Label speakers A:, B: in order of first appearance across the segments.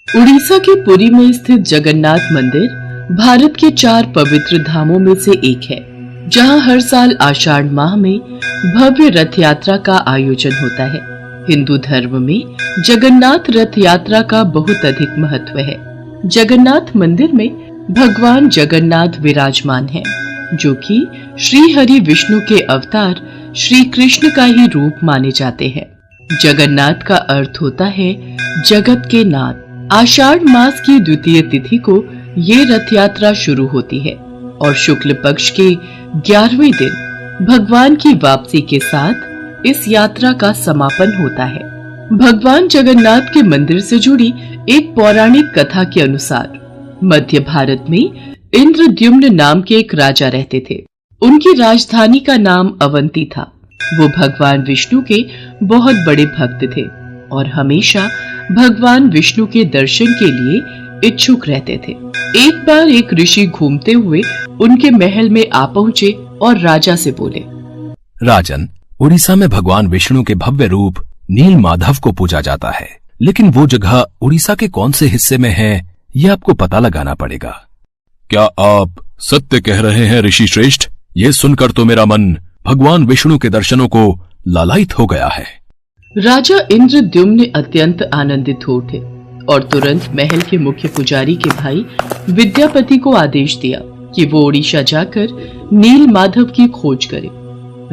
A: उड़ीसा के पुरी में स्थित जगन्नाथ मंदिर भारत के 4 पवित्र धामों में से एक है, जहां हर साल आषाढ़ माह में भव्य रथ यात्रा का आयोजन होता है। हिंदू धर्म में जगन्नाथ रथ यात्रा का बहुत अधिक महत्व है। जगन्नाथ मंदिर में भगवान जगन्नाथ विराजमान हैं, जो कि श्री हरि विष्णु के अवतार श्री कृष्ण का ही रूप माने जाते हैं। जगन्नाथ का अर्थ होता है जगत के नाथ। आषाढ़ मास की द्वितीय तिथि को ये रथ यात्रा शुरू होती है और शुक्ल पक्ष के 11वें दिन भगवान की वापसी के साथ इस यात्रा का समापन होता है। भगवान जगन्नाथ के मंदिर से जुड़ी एक पौराणिक कथा के अनुसार मध्य भारत में इंद्रद्युम्न नाम के एक राजा रहते थे। उनकी राजधानी का नाम अवंती था। वो भगवान विष्णु के बहुत बड़े भक्त थे और हमेशा भगवान विष्णु के दर्शन के लिए इच्छुक रहते थे। एक बार एक ऋषि घूमते हुए उनके महल में आ पहुँचे और राजा से बोले,
B: राजन, उड़ीसा में भगवान विष्णु के भव्य रूप नील माधव को पूजा जाता है, लेकिन वो जगह उड़ीसा के कौन से हिस्से में है, ये आपको पता लगाना पड़ेगा।
C: क्या आप सत्य कह रहे हैं ऋषि श्रेष्ठ? ये सुनकर तो मेरा मन भगवान विष्णु के दर्शनों को लालायित हो गया है।
A: राजा इंद्रद्युम्न अत्यंत आनंदित हो उठे और तुरंत महल के मुख्य पुजारी के भाई विद्यापति को आदेश दिया कि वो उड़ीसा जाकर नील माधव की खोज करे।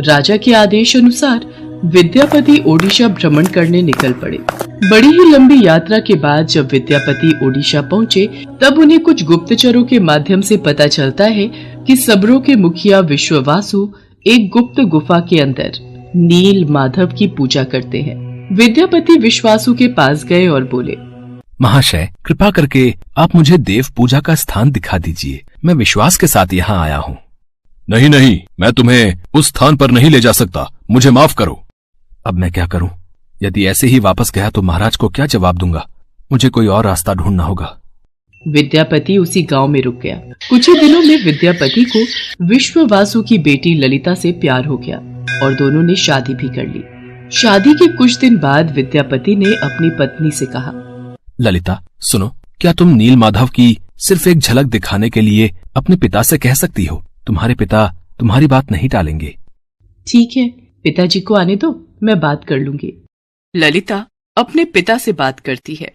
A: राजा के आदेश अनुसार विद्यापति ओडिशा भ्रमण करने निकल पड़े। बड़ी ही लंबी यात्रा के बाद जब विद्यापति ओडिशा पहुँचे, तब उन्हें कुछ गुप्तचरों के माध्यम से पता चलता है कि सबरों के मुखिया विश्ववासु एक गुप्त गुफा के अंदर नील माधव की पूजा करते हैं। विद्यापति विश्वासु के पास गए और बोले,
B: महाशय, कृपा करके आप मुझे देव पूजा का स्थान दिखा दीजिए। मैं विश्वास के साथ यहाँ आया हूँ।
C: नहीं नहीं, मैं तुम्हें उस स्थान पर नहीं ले जा सकता, मुझे माफ करो।
B: अब मैं क्या करूं? यदि ऐसे ही वापस गया तो महाराज को क्या जवाब दूंगा? मुझे कोई और रास्ता ढूंढना होगा।
A: विद्यापति उसी गांव में रुक गया। कुछ ही दिनों में विद्यापति को विश्ववासु की बेटी ललिता से प्यार हो गया और दोनों ने शादी भी कर ली। शादी के कुछ दिन बाद विद्यापति ने अपनी पत्नी से कहा,
B: ललिता, सुनो, क्या तुम नील माधव की सिर्फ एक झलक दिखाने के लिए अपने पिता से कह सकती हो? तुम्हारे पिता तुम्हारी बात नहीं टालेंगे।
A: ठीक है, पिताजी को आने दो, मैं बात कर लूंगी। ललिता अपने पिता से बात करती है।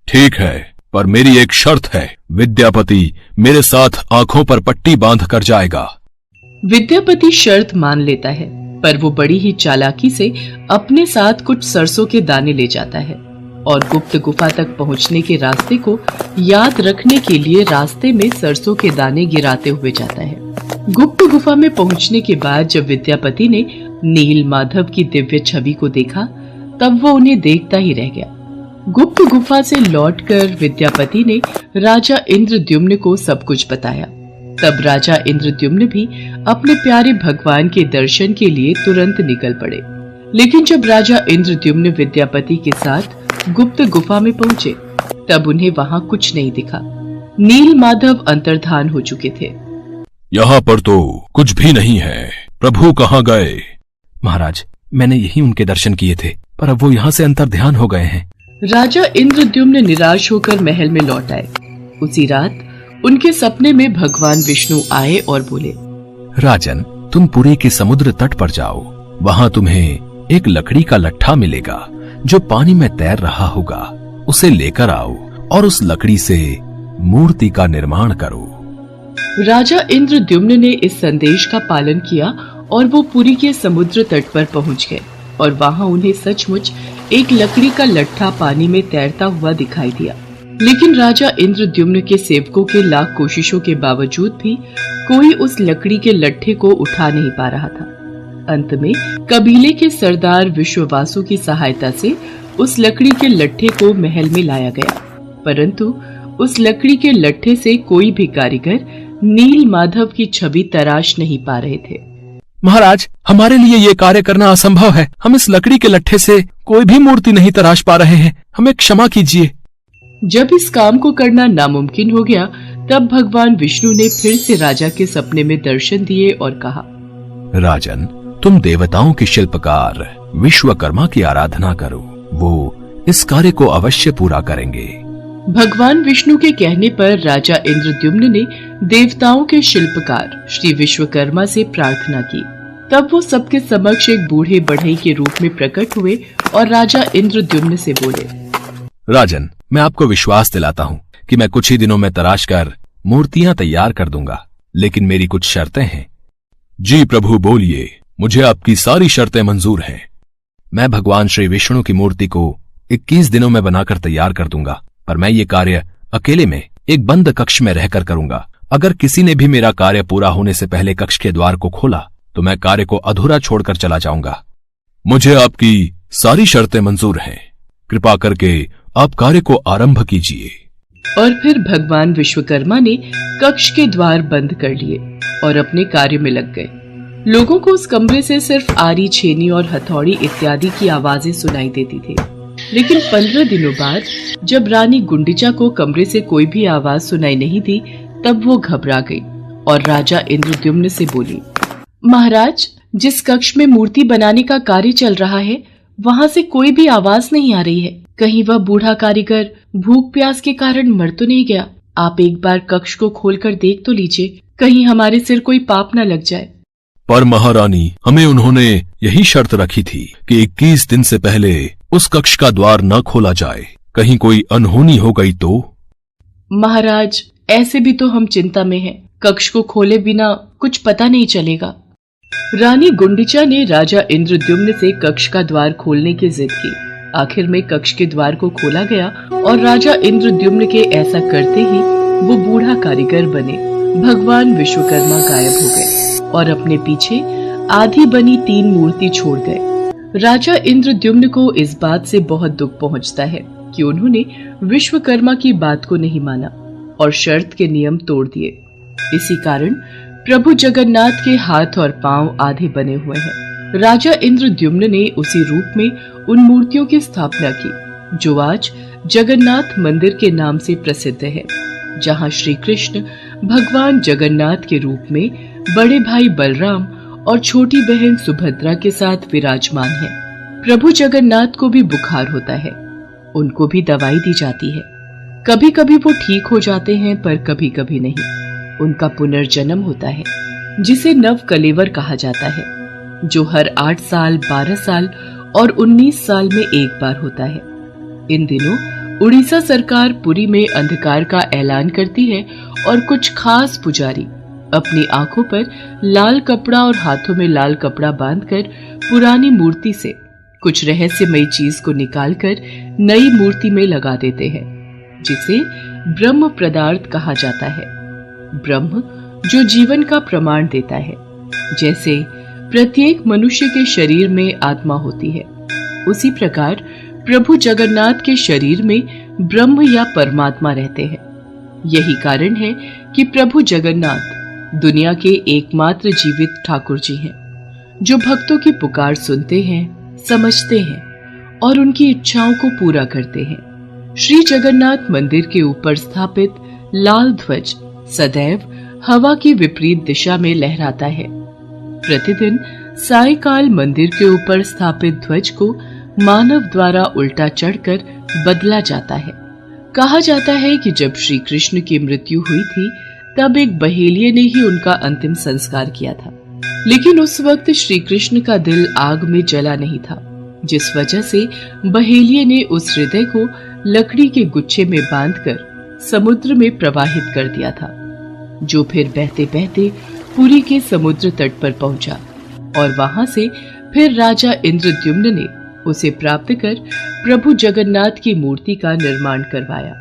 C: ठीक है, पर मेरी एक शर्त है। विद्यापति मेरे साथ आंखों पर पट्टी बांध कर जाएगा।
A: विद्यापति शर्त मान लेता है, पर वो बड़ी ही चालाकी से अपने साथ कुछ सरसों के दाने ले जाता है और गुप्त गुफा तक पहुंचने के रास्ते को याद रखने के लिए रास्ते में सरसों के दाने गिराते हुए जाता है। गुप्त गुफा में पहुंचने के बाद जब विद्यापति ने नील माधव की दिव्य छवि को देखा, तब वो उन्हें देखता ही रह गया। गुप्त गुफा से लौटकर विद्यापति ने राजा इंद्रद्युम्न को सब कुछ बताया। तब राजा इंद्रद्युम्न भी अपने प्यारे भगवान के दर्शन के लिए तुरंत निकल पड़े। लेकिन जब राजा इंद्रद्युम्न विद्यापति के साथ गुप्त गुफा में पहुंचे, तब उन्हें वहां कुछ नहीं दिखा। नील माधव अंतर्धान हो चुके थे।
C: यहाँ पर तो कुछ भी नहीं है। प्रभु कहाँ गए?
B: महाराज, मैंने यही उनके दर्शन किए थे, पर अब वो यहाँ से अंतर्ध्यान हो गए हैं।
A: राजा इंद्रद्युम्न निराश होकर महल में लौट आए। उसी रात उनके सपने में भगवान विष्णु आए और बोले,
B: राजन, तुम पुरी के समुद्र तट पर जाओ। वहाँ तुम्हें एक लकड़ी का लट्ठा मिलेगा जो पानी में तैर रहा होगा। उसे लेकर आओ और उस लकड़ी से मूर्ति का निर्माण करो।
A: राजा इंद्रद्युम्न ने इस संदेश का पालन किया और वो पुरी के समुद्र तट पर पहुंच गए और वहां उन्हें सचमुच एक लकड़ी का लट्ठा पानी में तैरता हुआ दिखाई दिया। लेकिन राजा इंद्रद्युम्न के सेवकों के लाख कोशिशों के बावजूद भी कोई उस लकड़ी के लट्ठे को उठा नहीं पा रहा था। अंत में कबीले के सरदार विश्ववासु की सहायता से उस लकड़ी के लट्ठे को महल में लाया गया, परंतु उस लकड़ी के लट्ठे से कोई भी कारीगर नील माधव की छवि तराश नहीं पा रहे थे।
B: महाराज, हमारे लिए ये कार्य करना असंभव है। हम इस लकड़ी के लट्ठे से कोई भी मूर्ति नहीं तराश पा रहे हैं। हमें क्षमा कीजिए।
A: जब इस काम को करना नामुमकिन हो गया, तब भगवान विष्णु ने फिर से राजा के सपने में दर्शन दिए और कहा,
B: राजन, तुम देवताओं के शिल्पकार विश्वकर्मा की आराधना करो। वो इस कार्य को अवश्य पूरा करेंगे।
A: भगवान विष्णु के कहने पर राजा इंद्रद्युम्न ने देवताओं के शिल्पकार श्री विश्वकर्मा से प्रार्थना की। तब वो सबके समक्ष एक बूढ़े बढ़ई के रूप में प्रकट हुए और राजा इंद्रद्युम्न से बोले,
B: राजन, मैं आपको विश्वास दिलाता हूँ कि मैं कुछ ही दिनों में तराश कर मूर्तियां तैयार कर दूंगा, लेकिन मेरी कुछ शर्तें हैं।
C: जी प्रभु बोलिए, मुझे आपकी सारी शर्तें मंजूर हैं।
B: मैं भगवान श्री विष्णु की मूर्ति को 21 दिनों में बनाकर तैयार कर दूंगा, पर मैं ये कार्य अकेले में एक बंद कक्ष में रहकर करूंगा। अगर किसी ने भी मेरा कार्य पूरा होने से पहले कक्ष के द्वार को खोला तो मैं कार्य को अधूरा छोड़कर चला जाऊंगा।
C: मुझे आपकी सारी शर्तें मंजूर हैं। कृपा करके आप कार्य को आरंभ कीजिए।
A: और फिर भगवान विश्वकर्मा ने कक्ष के द्वार बंद कर लिए और अपने कार्य में लग गए। लोगों को उस कमरे से सिर्फ आरी, छेनी और हथौड़ी इत्यादि की आवाजें सुनाई देती थी। लेकिन 15 दिनों बाद जब रानी गुंडिचा को कमरे से कोई भी आवाज सुनाई नहीं दी, तब वो घबरा गई और राजा इंद्रद्युम्न से बोली, महाराज, जिस कक्ष में मूर्ति बनाने का कार्य चल रहा है वहां से कोई भी आवाज नहीं आ रही है। कहीं वह बूढ़ा कारीगर भूख प्यास के कारण मर तो नहीं गया? आप एक बार कक्ष को खोलकर देख तो लीजिए, कहीं हमारे सिर कोई पाप न लग जाए।
C: पर महारानी, हमें उन्होंने यही शर्त रखी थी कि 21 दिन से पहले उस कक्ष का द्वार न खोला जाए। कहीं कोई अनहोनी हो गई तो?
A: महाराज, ऐसे भी तो हम चिंता में हैं। कक्ष को खोले बिना कुछ पता नहीं चलेगा। रानी गुंडिचा ने राजा इंद्रद्युम्न से कक्ष का द्वार खोलने की जिद की। आखिर में कक्ष के द्वार को खोला गया और राजा इंद्रद्युम्न के ऐसा करते ही वो बूढ़ा कारीगर बने भगवान विश्वकर्मा गायब हो गए और अपने पीछे आधी बनी 3 मूर्ति छोड़ गए। राजा इंद्रद्युम्न को इस बात से बहुत दुख पहुंचता है कि उन्होंने विश्वकर्मा की बात को नहीं माना और शर्त के नियम तोड़ दिए। इसी कारण प्रभु जगन्नाथ के हाथ और पांव आधे बने हुए हैं। राजा इंद्रद्युम्न ने उसी रूप में उन मूर्तियों की स्थापना की जो आज जगन्नाथ मंदिर के नाम से प्रसिद्ध है, जहां श्री कृष्ण भगवान जगन्नाथ के रूप में बड़े भाई बलराम और छोटी बहन सुभद्रा के साथ विराजमान है। प्रभु जगन्नाथ को भी बुखार होता है, उनको भी दवाई दी जाती है। कभी कभी वो ठीक हो जाते हैं, पर कभी कभी नहीं। उनका पुनर्जन्म होता है जिसे नव कलेवर कहा जाता है, जो हर 8 साल, 12 साल और 19 साल में एक बार होता है। इन दिनों उड़ीसा सरकार पुरी में अंधकार का ऐलान करती है और कुछ खास पुजारी अपनी आंखों पर लाल कपड़ा और हाथों में लाल कपड़ा बांधकर पुरानी मूर्ति से कुछ रहस्यमयी चीज को निकालकर नई मूर्ति में लगा देते हैं, जिसे ब्रह्म पदार्थ कहा जाता है। ब्रह्म जो जीवन का प्रमाण देता है। जैसे प्रत्येक मनुष्य के शरीर में आत्मा होती है, उसी प्रकार प्रभु जगन्नाथ के शरीर में ब्रह्म या परमात्मा रहते हैं। यही कारण है कि प्रभु जगन्नाथ दुनिया के एकमात्र जीवित ठाकुर जी हैं, जो भक्तों की पुकार सुनते हैं, समझते हैं और उनकी इच्छाओं को पूरा करते हैं। श्री जगन्नाथ मंदिर के ऊपर स्थापित लाल ध्वज सदैव हवा की विपरीत दिशा में लहराता है। प्रतिदिन सायकाल मंदिर के ऊपर स्थापित ध्वज को मानव द्वारा उल्टा चढ़कर बदला जाता है। कहा जाता है कि जब श्री कृष्ण की मृत्यु हुई थी, तब एक बहेलिये ने ही उनका अंतिम संस्कार किया था। लेकिन उस वक्त श्री कृष्ण का दिल आग में जला नहीं था, जिस वजह से बहेलिये ने उस हृदय को लकड़ी के गुच्छे में बांधकर समुद्र में प्रवाहित कर दिया था, जो फिर बहते बहते पुरी के समुद्र तट पर पहुंचा और वहां से फिर राजा इंद्रद्युम्न ने उसे प्राप्त कर प्रभु जगन्नाथ की मूर्ति का निर्माण करवाया।